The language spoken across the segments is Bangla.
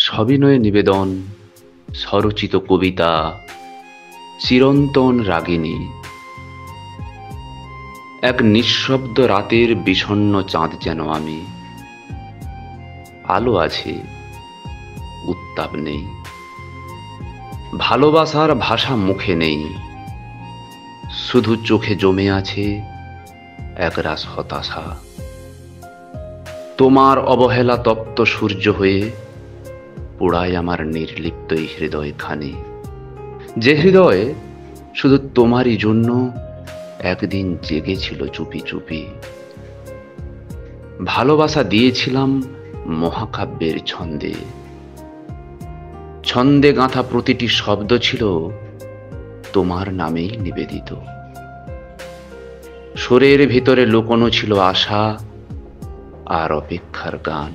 সবিনয়ে নিবেদন, স্বরচিত কবিতা, চিরন্তন রাগিনী। এক নিঃশব্দ রাতের বিষণ্ণ চাঁদ যেন আমি। আলো আছে, উত্তাপ নেই, ভালোবাসার ভাষা মুখে নেই, শুধু চোখে জমে আছে একরাশ হতাশা। তোমার অবহেলা তপ্ত সূর্য হয়ে পোড়ায় আমার নির্লিপ্ত এই হৃদয়খানি, যে হৃদয় শুধু তোমারই জন্য একদিন জেগেছিল চুপি চুপি। ভালোবাসা দিয়েছিলাম মহাকাব্যের ছন্দে, ছন্দে গাঁথা প্রতিটি শব্দ ছিল তোমার নামেই নিবেদিত। সুরের ভিতরে লুকোনো ছিল আশা আর অপেক্ষার গান।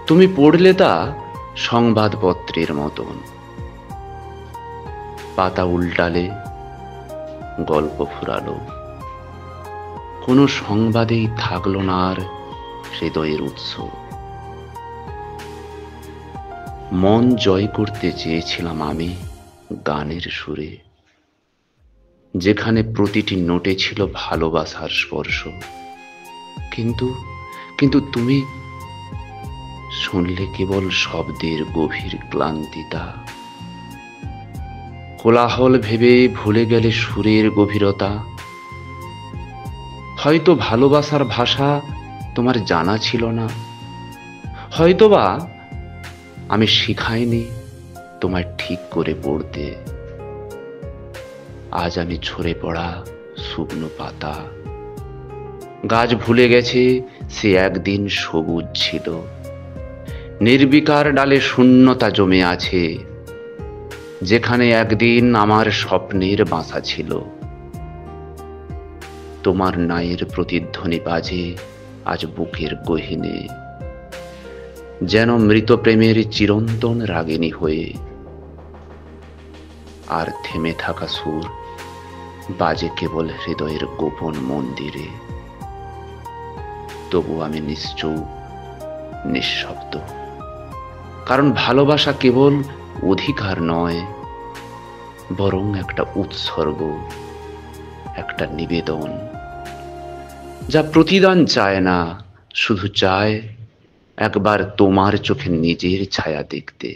তুমি পড়লে তা সংবাদপত্রের মতন, পাতা উল্টালে গল্প ফুরালো, কোনো সংবাদেই থাকলো না আর হৃদয়ের উৎস। মন জয় করতে চেয়েছিলাম আমি গানের সুরে, যেখানে প্রতিটি নোটে ছিল ভালোবাসার স্পর্শ। কিন্তু কিন্তু তুমি শুনলে কেবল শব্দের গভীর ক্লান্তিতা। কোলাহল ভেবে ভুলে গেলে সুরের গভীরতা। হয়তো ভালোবাসার ভাষা তোমার জানা ছিল না, হয়তোবা আমি শিখাইনি তোমায় ঠিক করে পড়তে। আজ আমি ঝরে পড়া শুকনো পাতা, গাছ ভুলে গেছে সে একদিন সবুজ ছিল। নির্বিকার ডালে শূন্যতা জমে আছে, যেখানে একদিন আমার স্বপ্নের বাসা ছিল। তোমার নায়ের প্রতিধ্বনি বাজে আজ বুকের গহীনে, যেন মৃত প্রেমের চিরন্তন রাগিনী হয়ে। আর থেমে থাকা সুর বাজে কেবল হৃদয়ের গোপন মন্দিরে। তবু আমি নিশ্চুপ, নিঃশব্দ, কারণ ভালোবাসা কেবল অধিকার নয়, বরং একটা উৎসর্গ, একটা নিবেদন, যা প্রতিদান চায় না, শুধু চায় একবার তোমার চোখে নিজের ছায়া দেখতে।